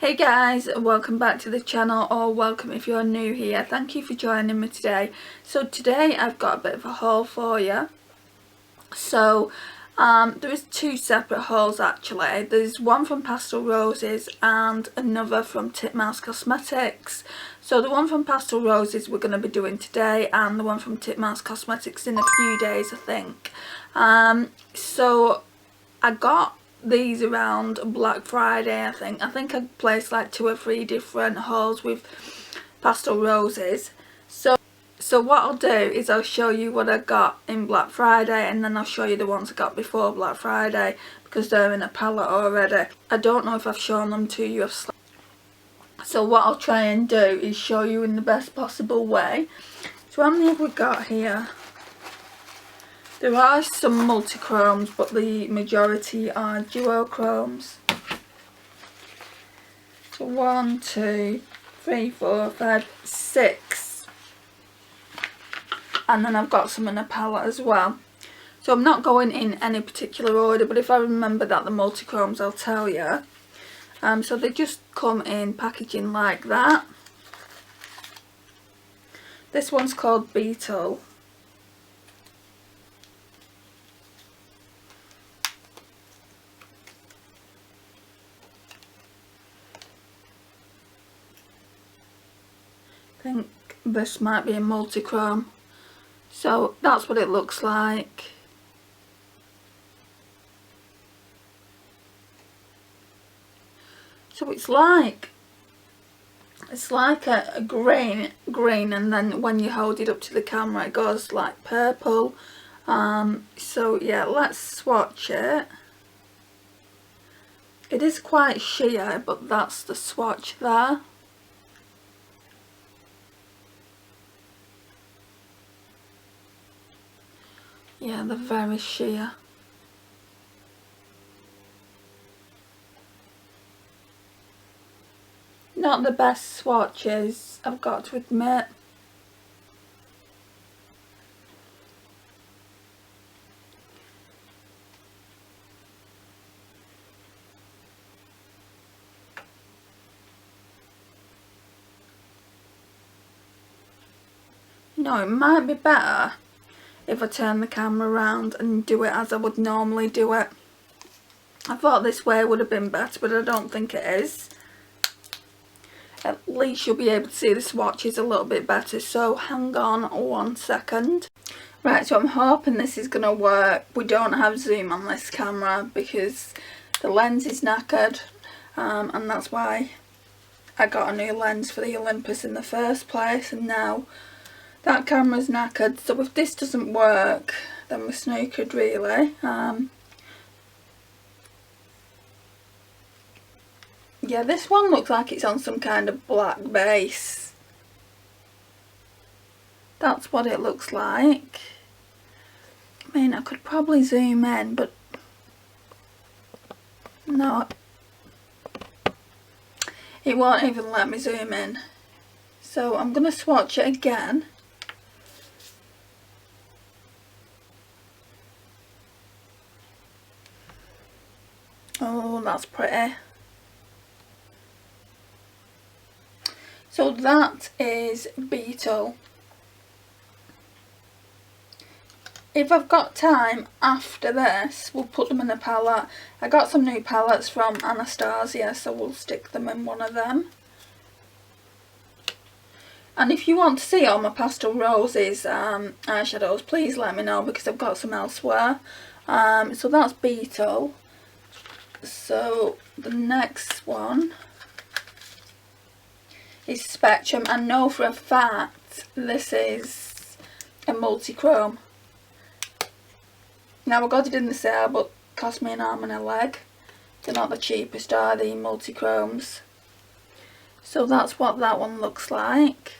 Hey guys, welcome back to the channel, or welcome if you're new here. Thank you for joining me today. So today I've got a bit of a haul for you. So there is two separate hauls actually. There's one from Pastel Roses and another from Titmouse Cosmetics. So the one from Pastel Roses we're going to be doing today, and the one from Titmouse Cosmetics in a few days I think. So I got these around Black Friday I think. I placed like 2 or 3 different hauls with Pastel Roses. So what I'll do is I'll show you what I got in Black Friday, and then I'll show you the ones I got before Black Friday because they're in a palette already. I don't know if I've shown them to you. So what I'll try and do is show you in the best possible way. So how many have we got here? There are some multichromes, but the majority are duochromes. So 1, 2, 3, 4, 5, 6. And then I've got some in a palette as well. So I'm not going in any particular order, but if I remember that the multichromes I'll tell you. So they just come in packaging like that. This one's called Beetle. I think this might be a multichrome. So that's what it looks like. So it's like a green, and then when you hold it up to the camera it goes like purple. So yeah, let's swatch it. It is quite sheer, but that's the swatch there. Yeah, they're very sheer. Not the best swatches, I've got to admit. No, it might be better if I turn the camera around and do it as I would normally do it. I thought this way would have been better, but I don't think it is. At least you'll be able to see the swatches a little bit better, so hang on 1 second. Right, so I'm hoping this is going to work. We don't have zoom on this camera because the lens is knackered, and that's why I got a new lens for the Olympus in the first place, and now that camera's knackered. So if this doesn't work, then we're snookered really. Yeah, this one looks like it's on some kind of black base. That's what it looks like. I mean, I could probably zoom in, but no, it won't even let me zoom in. So I'm going to swatch it again. Oh, that's pretty. So that is Beetle. If I've got time after this, we'll put them in a palette. I got some new palettes from Anastasia, so we'll stick them in one of them. And if you want to see all my Pastel Roses eyeshadows, please let me know because I've got some elsewhere. So that's Beetle. So the next one is Spectrum. I know for a fact this is a multichrome. Now I got it in the sale, but it cost me an arm and a leg. They're not the cheapest, are they, multichromes? So that's what that one looks like.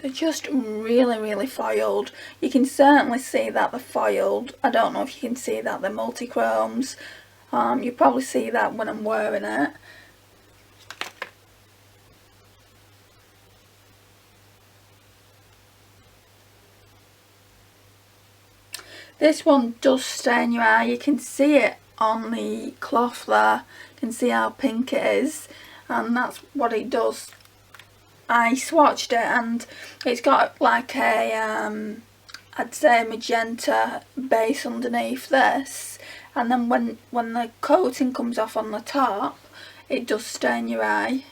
They're just really foiled. You can certainly see that they're foiled. I don't know if you can see that they're multichromes. You probably see that when I'm wearing it. This one does stain your eye. You can see it on the cloth there. You can see how pink it is, and that's what it does. I swatched it and it's got like a I'd say magenta base underneath this, and then when the coating comes off on the top, it does stain your eye.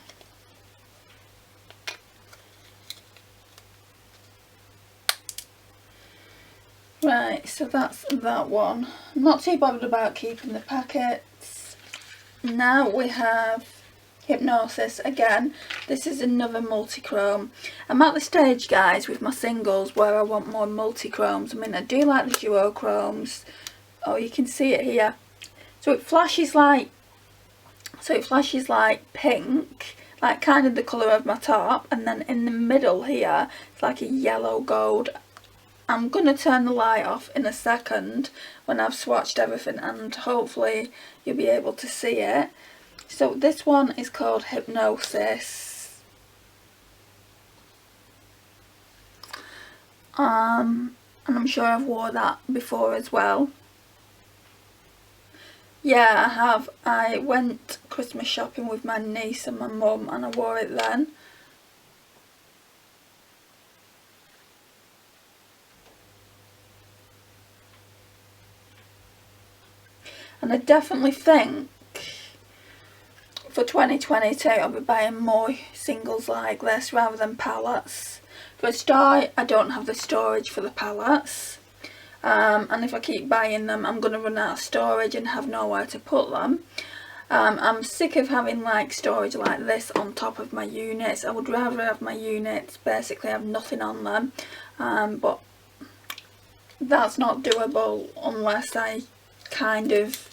Right, so that's that one. I'm not too bothered about keeping the packets. Now we have Hypnosis again. This is another multichrome. I'm at the stage, guys, with my singles where I want more multichromes. I mean, I do like the duochromes. Oh, you can see it here. So it flashes like pink, like kind of the colour of my top, and then in the middle here it's like a yellow gold. I'm going to turn the light off in a second when I've swatched everything, and hopefully you'll be able to see it. So this one is called Hypnosis. And I'm sure I've worn that before as well. Yeah, I have. I went Christmas shopping with my niece and my mum, and I wore it then. And I definitely think for 2022 I'll be buying more singles like this rather than palettes. For a start, I don't have the storage for the palettes, and if I keep buying them I'm going to run out of storage and have nowhere to put them. I'm sick of having like storage like this on top of my units. I would rather have my units basically have nothing on them, but that's not doable unless I kind of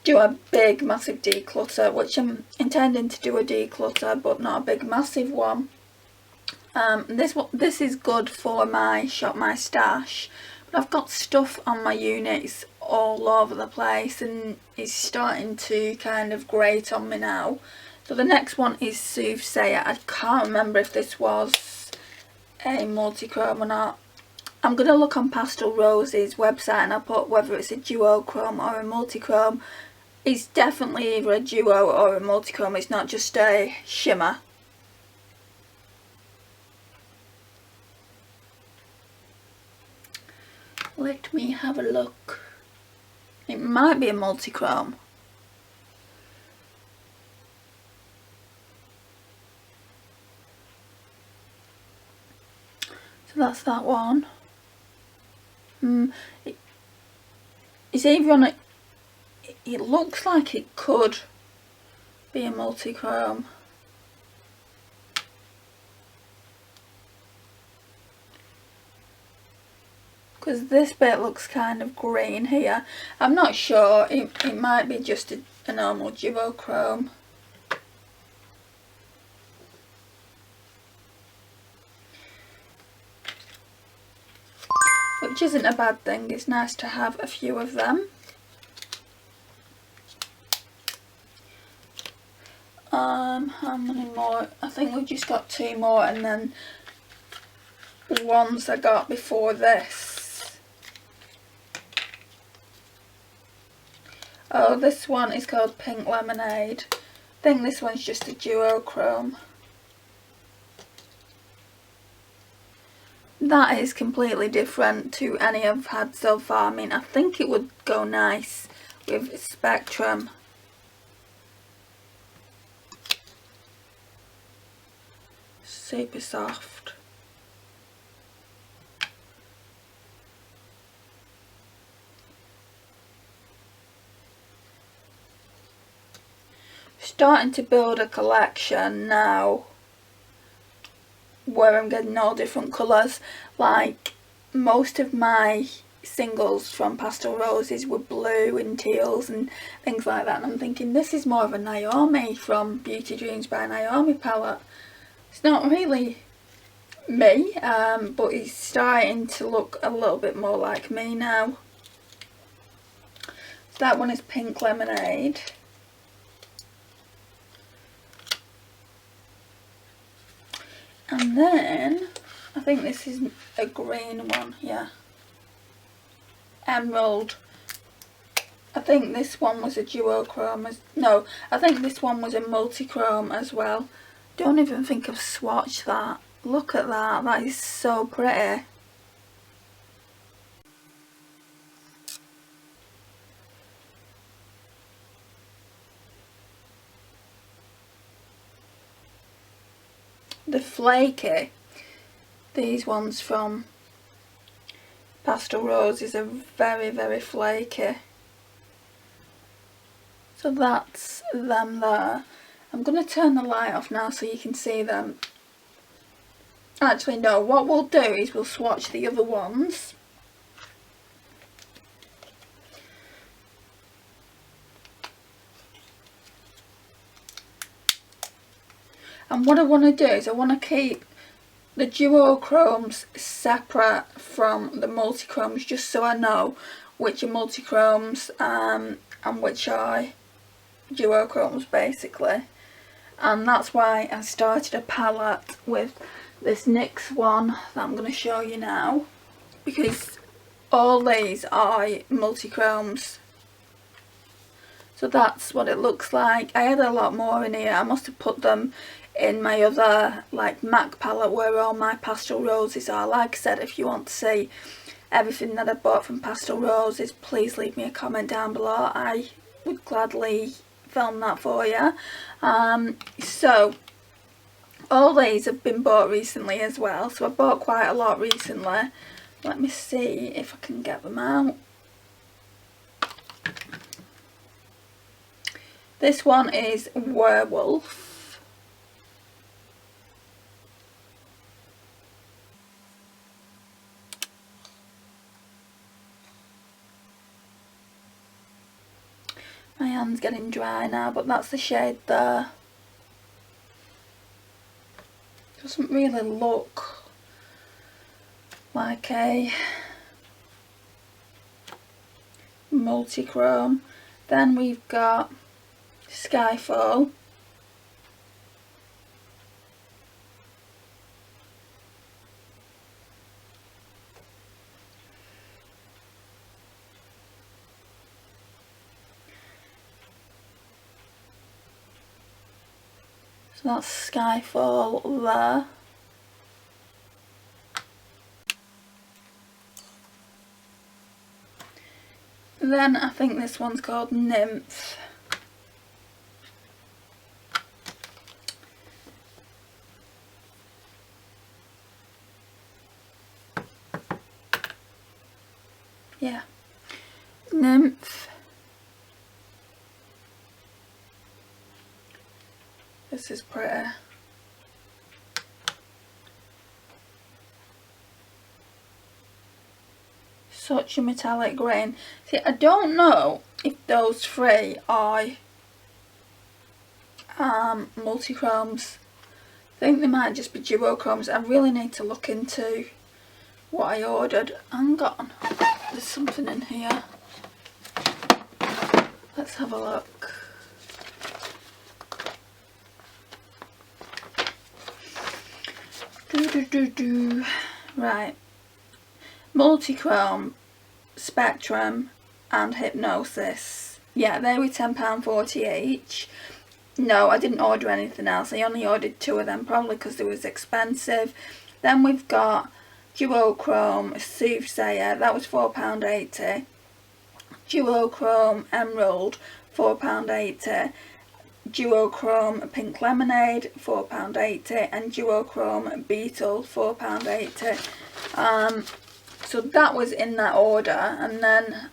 do a big massive declutter, which I'm intending to do a declutter, but not a big massive one. This is good for my shop my stash, but I've got stuff on my units all over the place and it's starting to kind of grate on me now. So the next one is Soothsayer. I can't remember if this was a multichrome or not. I'm going to look on Pastel Rose's website and I'll put whether it's a duochrome or a multichrome. It's definitely either a duo or a multichrome, it's not just a shimmer. Let me have a look. It might be a multichrome. So that's that one. It's either on a... It looks like it could be a multichrome. Because this bit looks kind of green here. I'm not sure. It might be just a normal duochrome. Which isn't a bad thing. It's nice to have a few of them. How many more? I think we've just got 2 more, and then the ones I got before this. Oh, this one is called Pink Lemonade. I think this one's just a duochrome. That is completely different to any I've had so far. I mean, I think it would go nice with Spectrum. Super soft. Starting to build a collection now where I'm getting all different colours. Like most of my singles from Pastel Roses were blue and teals and things like that, and I'm thinking this is more of a Naomi from Beauty Dreams by Naomi palette. It's not really me, but he's starting to look a little bit more like me now. So that one is Pink Lemonade. And then I think this is a green one, yeah. Emerald. I think this one was a Duochrome. No, I think this one was a Multichrome as well. Don't even think I've swatched that. Look at that, that is so pretty. The flaky, these ones from Pastel Roses are very, very flaky. So that's them there. I'm going to turn the light off now so you can see them. Actually no, what we'll do is we'll swatch the other ones. And what I want to do is I want to keep the Duochromes separate from the Multichromes, just so I know which are Multichromes and which are Duochromes basically. And that's why I started a palette with this NYX one that I'm going to show you now, because all these are Multichromes. So that's what it looks like. I had a lot more in here. I must have put them in my other like MAC palette where all my Pastel Roses are. Like I said, if you want to see everything that I bought from Pastel Roses, please leave me a comment down below. I would gladly film that for you. So all these have been bought recently as well, so I bought quite a lot recently. Let me see if I can get them out. This one is Werewolf. My hand's getting dry now, but that's the shade there. Doesn't really look like a Multichrome. Then we've got Skyfall. So that's Skyfall there. Then I think this one's called Nymph. Yeah, Nymph. This is pretty. Such a metallic green. See, I don't know if those three are Multichromes. I think they might just be Duochromes. I really need to look into what I ordered. Hang on, there's something in here. Let's have a look. Right, Multichrome, Spectrum and Hypnosis. Yeah, they were £10.40 each. No, I didn't order anything else. I only ordered two of them, probably because they was expensive. Then we've got Duochrome, Soothsayer, that was £4.80. Duochrome Emerald, £4.80. Duochrome Pink Lemonade, £4.80, and Duochrome Beetle, £4.80. So that was in that order. And then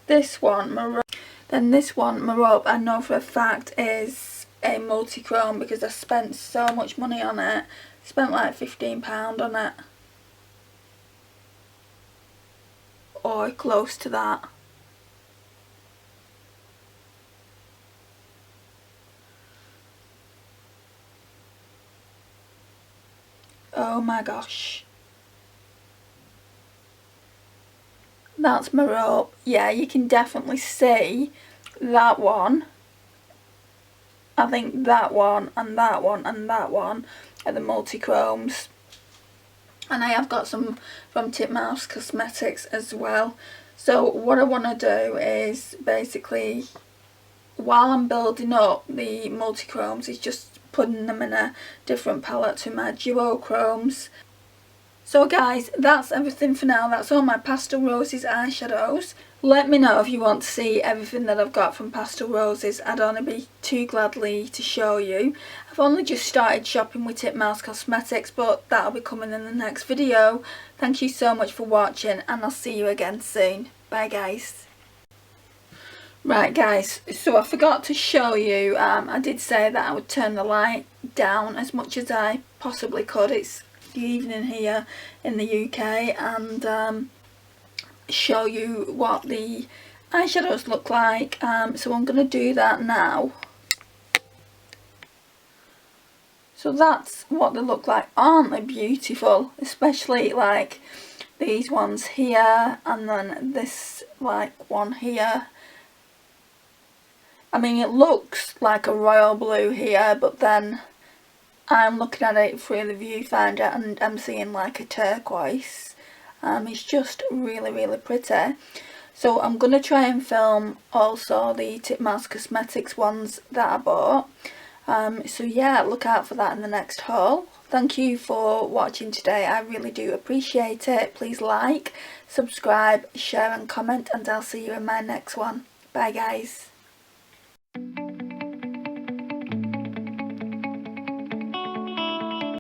this one, Marope, I know for a fact is a Multichrome because I spent so much money on it. Spent like £15 on it, or close to that. Oh my gosh. That's my rope. Yeah, you can definitely see that one. I think that one and that one and that one are the Multichromes. And I have got some from Titmouse Cosmetics as well. So what I want to do is basically, while I'm building up the Multichromes, is just putting them in a different palette to my Duochromes. So guys, that's everything for now. That's all my Pastel Roses eyeshadows. Let me know if you want to see everything that I've got from Pastel Roses. I'd only be too gladly to show you. I've only just started shopping with Titmouse Cosmetics, but that'll be coming in the next video. Thank you so much for watching, and I'll see you again soon. Bye guys. Right guys, so I forgot to show you, I did say that I would turn the light down as much as I possibly could. It's the evening here in the UK, and show you what the eyeshadows look like. So I'm going to do that now. So that's what they look like. Aren't they beautiful? Especially like these ones here, and then this like one here. I mean, it looks like a royal blue here, but then I'm looking at it through the viewfinder and I'm seeing like a turquoise. It's just really, really pretty. So I'm going to try and film also the Titmouse Cosmetics ones that I bought. So yeah, look out for that in the next haul. Thank you for watching today. I really do appreciate it. Please like, subscribe, share and comment, and I'll see you in my next one. Bye guys.